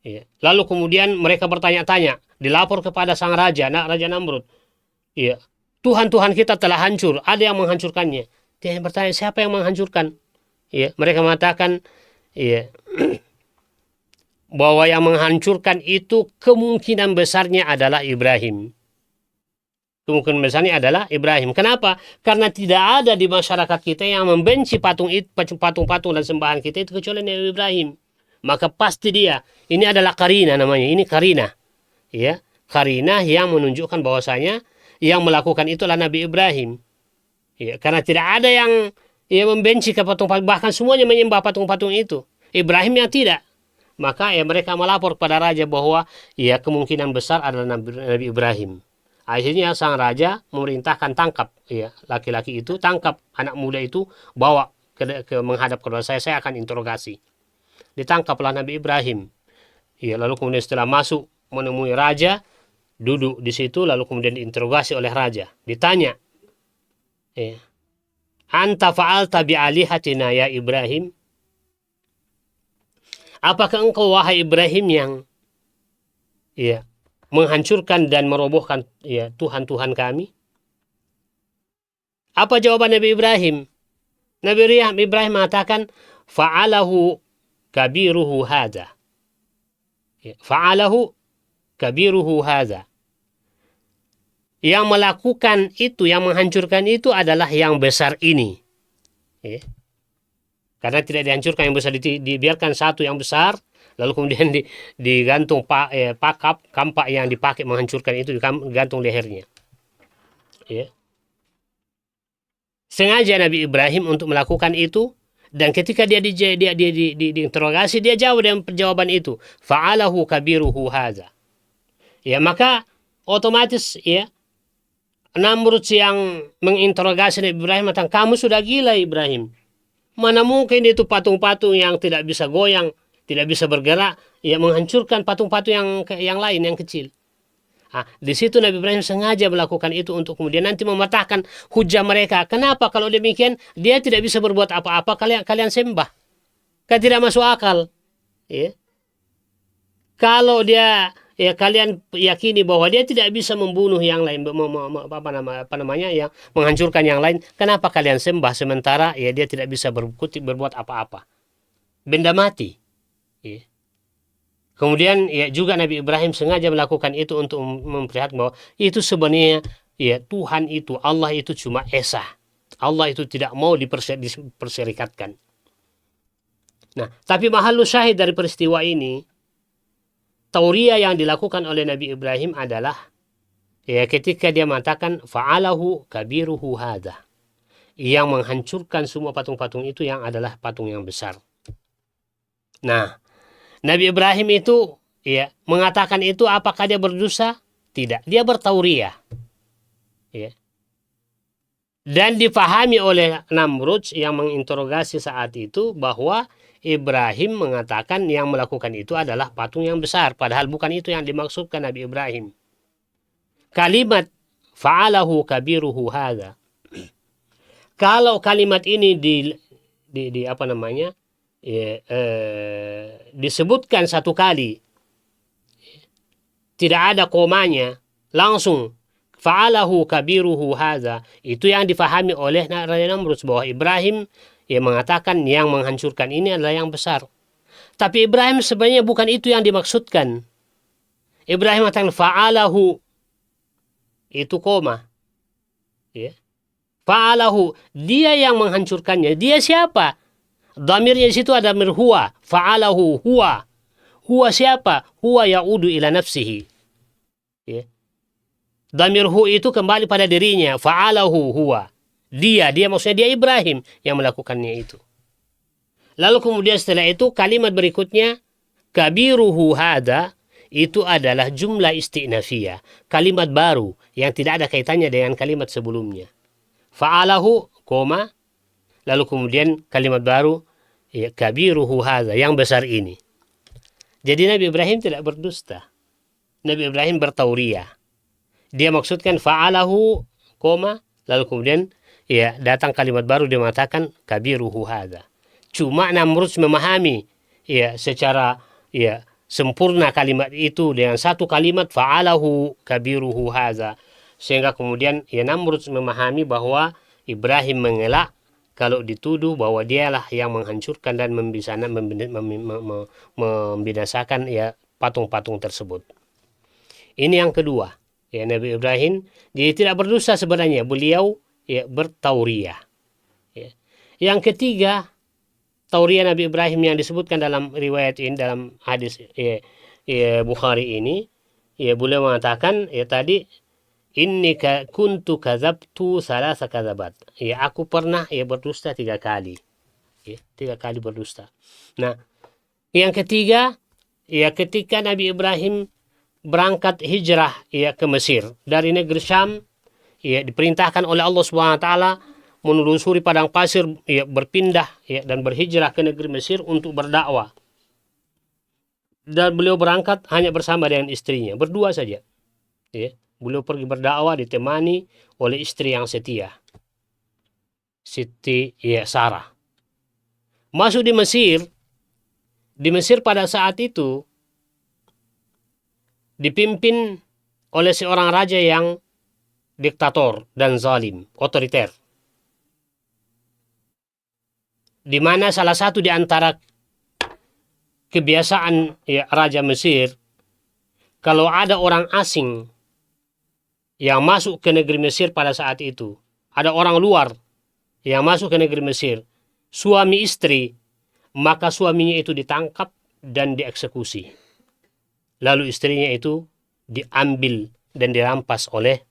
Ya. Lalu kemudian mereka bertanya-tanya, dilapor kepada sang raja, Raja Namrud. Ya, Tuhan-Tuhan kita telah hancur, ada yang menghancurkannya. Dia bertanya, siapa yang menghancurkan? Ya, mereka mengatakan, ya, bahwa yang menghancurkan itu kemungkinan besarnya adalah Ibrahim. Kemungkinan besarnya adalah Ibrahim. Kenapa? Karena tidak ada di masyarakat kita yang membenci patung-patung dan sembahan kita itu kecuali Nabi Ibrahim. Maka pasti dia. Ini adalah karina namanya. Ini karina. Ya, karina yang menunjukkan bahwasanya yang melakukan itulah Nabi Ibrahim. Ya, karena tidak ada yang membenci ke patung-patung, bahkan semuanya menyembah patung-patung itu. Ibrahim yang tidak. Maka mereka melapor kepada raja bahwa kemungkinan besar adalah Nabi Ibrahim. Akhirnya sang raja memerintahkan tangkap laki-laki itu, tangkap anak muda itu, bawa ke menghadap kepada saya akan interogasi. Ditangkaplah Nabi Ibrahim. Lalu kemudian setelah masuk menemui raja, duduk di situ, lalu kemudian diinterogasi oleh raja. Ditanya, anta fa'alta bi'alihatina ya Ibrahim? Apakah engkau wahai Ibrahim yang menghancurkan dan merobohkan Tuhan-Tuhan kami? Apa jawaban Nabi Ibrahim? Nabi Ibrahim mengatakan, fa'alahu kabiruhu hadza. Fa'alahu kabiruhu hadza. Yang melakukan itu, yang menghancurkan itu adalah yang besar ini. Karena tidak dihancurkan yang besar, dibiarkan satu yang besar, lalu kemudian digantung kampak yang dipakai menghancurkan itu, digantung lehernya. Sengaja Nabi Ibrahim untuk melakukan itu, dan ketika dia diinterogasi, dia jawab dengan jawaban itu, fa'alahu kabiruhu hadza. Maka otomatis Namrud yang menginterogasi Nabi Ibrahim mengatakan, kamu sudah gila Ibrahim. Mana mungkin itu patung-patung yang tidak bisa goyang, tidak bisa bergerak, menghancurkan patung-patung yang lain yang kecil. Di situ Nabi Ibrahim sengaja melakukan itu untuk kemudian nanti mematahkan hujah mereka. Kenapa kalau demikian dia tidak bisa berbuat apa-apa, kalian sembah? Kan tidak masuk akal. Kalau dia kalian yakini bahwa dia tidak bisa membunuh yang lain, yang menghancurkan yang lain, kenapa kalian sembah sementara dia tidak bisa berbuat apa-apa? Benda mati. Kemudian juga Nabi Ibrahim sengaja melakukan itu untuk memperlihatkan bahwa itu sebenarnya Tuhan itu, Allah itu cuma esa. Allah itu tidak mau diperserikatkan. Nah, tapi mahallu syahid dari peristiwa ini, tauriah yang dilakukan oleh Nabi Ibrahim adalah ketika dia mengatakan fa'alahu kabiruhu hadza, yang menghancurkan semua patung-patung itu yang adalah patung yang besar. Nah, Nabi Ibrahim itu mengatakan itu, apakah dia berdosa? Tidak, dia bertauriah. Dan dipahami oleh Namrud yang menginterogasi saat itu bahwa Ibrahim mengatakan yang melakukan itu adalah patung yang besar, padahal bukan itu yang dimaksudkan Nabi Ibrahim. Kalimat fa'alahu kabiruhu hadza, kalau kalimat ini disebutkan satu kali, tidak ada komanya, langsung fa'alahu kabiruhu hadza, itu yang difahami oleh Raja Namrud bahwa Ibrahim mengatakan yang menghancurkan ini adalah yang besar. Tapi Ibrahim sebenarnya bukan itu yang dimaksudkan. Ibrahim mengatakan fa'alahu, itu koma. Fa'alahu, dia yang menghancurkannya. Dia siapa? Dhamirnya di situ ada damir huwa. Fa'alahu huwa. Huwa siapa? Huwa ya'udu ila nafsihi. Dhamir hu itu kembali pada dirinya. Fa'alahu huwa. Dia maksudnya dia Ibrahim yang melakukannya itu. Lalu kemudian setelah itu kalimat berikutnya kabiruhu hadza, itu adalah jumlah istinafiyah, kalimat baru yang tidak ada kaitannya dengan kalimat sebelumnya. Fa'alahu koma, lalu kemudian kalimat baru kabiruhu hadza, yang besar ini. Jadi Nabi Ibrahim tidak berdusta. Nabi Ibrahim bertauriah. Dia maksudkan fa'alahu koma, lalu kemudian datang kalimat baru, dia mengatakan kabiruhu hadza. Cuma Namrud memahami secara sempurna kalimat itu dengan satu kalimat fa'alahu kabiruhu hadza, sehingga kemudian Namrud memahami bahwa Ibrahim mengelak kalau dituduh bahwa dialah yang menghancurkan dan membinasakan patung-patung tersebut. Ini yang kedua. Nabi Ibrahim dia tidak berdosa sebenarnya, beliau bertauriah. Yang ketiga, tauriah Nabi Ibrahim yang disebutkan dalam riwayat ini, dalam hadis Bukhari ini, beliau mengatakan tadi kuntu kadzabtu thalatha kadzabat. Ya, aku pernah berdusta 3 kali. Ya, 3 kali berdusta. Nah, yang ketiga, ketika Nabi Ibrahim berangkat hijrah ke Mesir dari negeri Syam, diperintahkan oleh Allah Subhanahu wa taala menelusuri padang pasir, berpindah dan berhijrah ke negeri Mesir untuk berdakwah. Dan beliau berangkat hanya bersama dengan istrinya, berdua saja. Beliau pergi berdakwah ditemani oleh istri yang setia, Siti Sarah. Masuk di Mesir. Di Mesir pada saat itu dipimpin oleh seorang raja yang diktator dan zalim, otoriter. Di mana salah satu di antara kebiasaan Raja Mesir, kalau ada orang asing yang masuk ke negeri Mesir pada saat itu, ada orang luar yang masuk ke negeri Mesir, suami istri, maka suaminya itu ditangkap dan dieksekusi. Lalu istrinya itu diambil dan dirampas oleh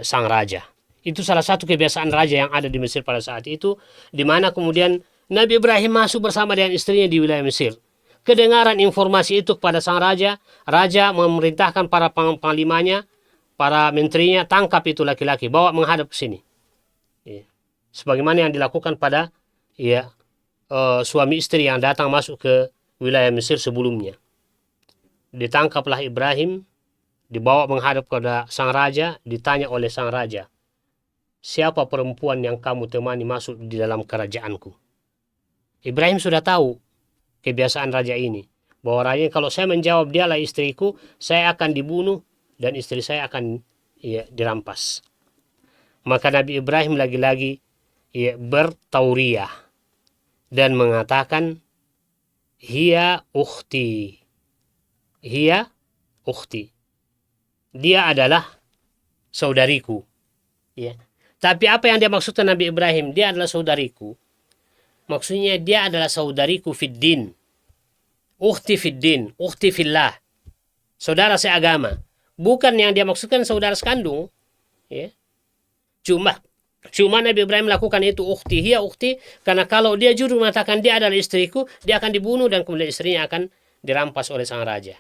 sang raja. Itu salah satu kebiasaan raja yang ada di Mesir pada saat itu, di mana kemudian Nabi Ibrahim masuk bersama dengan istrinya di wilayah Mesir. Kedengaran informasi itu kepada sang raja, raja memerintahkan para panglimanya, para menterinya, tangkap itu laki-laki, bawa menghadap ke sini. Sebagaimana yang dilakukan pada suami istri yang datang masuk ke wilayah Mesir sebelumnya. Ditangkaplah Ibrahim, dibawa menghadap kepada sang raja, ditanya oleh sang raja, siapa perempuan yang kamu temani masuk di dalam kerajaanku? Ibrahim sudah tahu kebiasaan raja ini, bahwa raja kalau saya menjawab dialah istriku, saya akan dibunuh dan istri saya akan dirampas. Maka Nabi Ibrahim lagi-lagi bertauriyah dan mengatakan, hiya ukhti, hiya ukhti, dia adalah saudariku. Tapi apa yang dia maksudkan Nabi Ibrahim, dia adalah saudariku, maksudnya dia adalah saudariku fiddin, ukhti fiddin, ukhti fillah, saudara seagama. Bukan yang dia maksudkan saudara sekandung. Cuma Nabi Ibrahim lakukan itu ukhti, hiya ukhti, karena kalau dia jujur mengatakan dia adalah istriku, dia akan dibunuh dan kemudian istrinya akan dirampas oleh sang raja.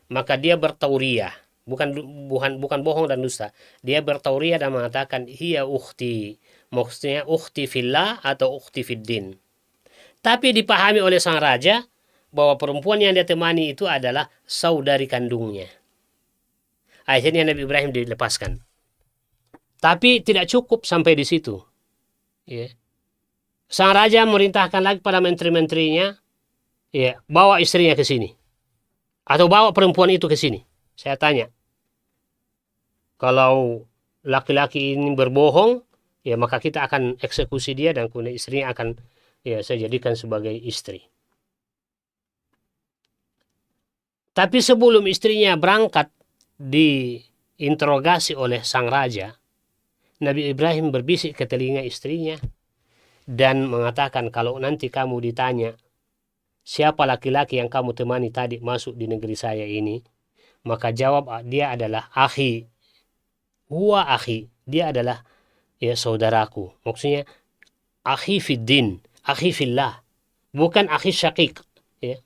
Maka dia bertauriyah, bukan bohong dan dusta. Dia bertauriyah dan mengatakan hiya ukhti, maksudnya ukhti fillah atau ukhti fiddin. Tapi dipahami oleh sang raja bahwa perempuan yang dia temani itu adalah saudari kandungnya. Akhirnya Nabi Ibrahim dilepaskan. Tapi tidak cukup sampai di situ. Sang raja merintahkan lagi pada menteri-menterinya, bawa istrinya ke sini, atau bawa perempuan itu ke sini. Saya tanya, kalau laki-laki ini berbohong, maka kita akan eksekusi dia dan kemudian istrinya akan saya jadikan sebagai istri. Tapi sebelum istrinya berangkat diinterogasi oleh sang raja, Nabi Ibrahim berbisik ke telinga istrinya dan mengatakan, kalau nanti kamu ditanya siapa laki-laki yang kamu temani tadi masuk di negeri saya ini, maka jawab dia adalah akhi, huwa akhi, dia adalah saudaraku. Maksudnya akhi fiddin, akhi fillah, bukan akhi syakik,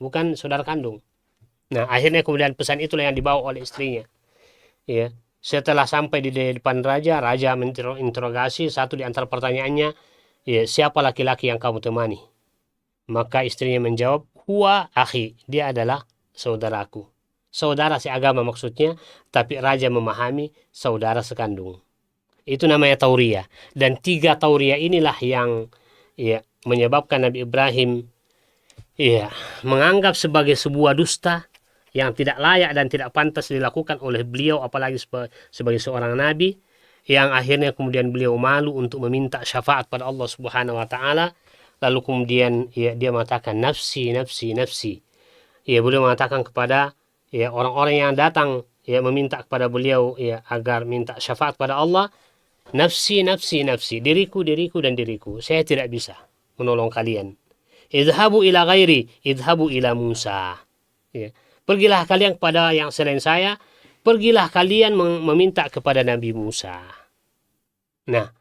bukan saudara kandung. Nah, akhirnya kemudian pesan itulah yang dibawa oleh istrinya. Setelah sampai di depan raja, raja menginterogasi. Satu di antara pertanyaannya, siapa laki-laki yang kamu temani? Maka istrinya menjawab, huwa akhi, dia adalah saudaraku. Saudara seagama maksudnya, tapi raja memahami saudara sekandung. Itu namanya tauriyah. Dan 3 tauriyah inilah yang menyebabkan Nabi Ibrahim menganggap sebagai sebuah dusta yang tidak layak dan tidak pantas dilakukan oleh beliau, apalagi sebagai seorang nabi, yang akhirnya kemudian beliau malu untuk meminta syafaat pada Allah Subhanahu wa taala. Lalu kemudian dia mengatakan nafsi nafsi nafsi. Beliau mengatakan kepada orang-orang yang datang meminta kepada beliau agar minta syafaat pada Allah, nafsi nafsi nafsi, diriku diriku dan diriku, saya tidak bisa menolong kalian. Idhabu ila ghairi, idhabu ila Musa. Pergilah kalian kepada yang selain saya, pergilah kalian meminta kepada Nabi Musa. Nah,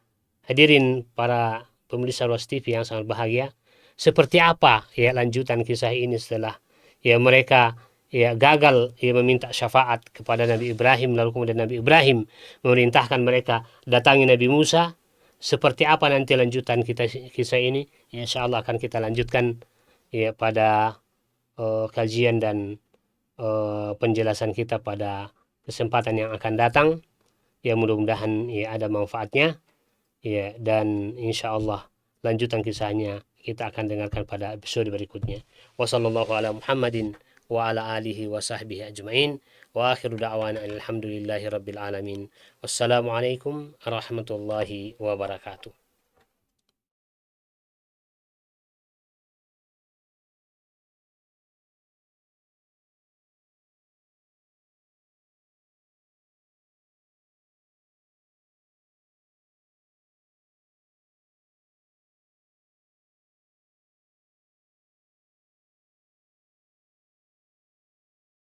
hadirin para pemirsa Ruas TV yang sangat bahagia, seperti apa ya lanjutan kisah ini setelah ya mereka ya gagal ya meminta syafaat kepada Nabi Ibrahim, lalu kemudian Nabi Ibrahim memerintahkan mereka datangi Nabi Musa. Seperti apa nanti lanjutan kisah ini? Ya, insya Allah akan kita lanjutkan ya pada kajian dan penjelasan kita pada kesempatan yang akan datang. Ya, mudah-mudahan ya ada manfaatnya ya, dan insya Allah lanjutan kisahnya kita akan dengarkan pada episode berikutnya. Wassallallahu ala Muhammadin wa ala alihi wa sahbihi ajma'in. Wa akhiru da'wana alhamdulillahi rabbil alamin. Wassalamualaikum warahmatullahi wabarakatuh.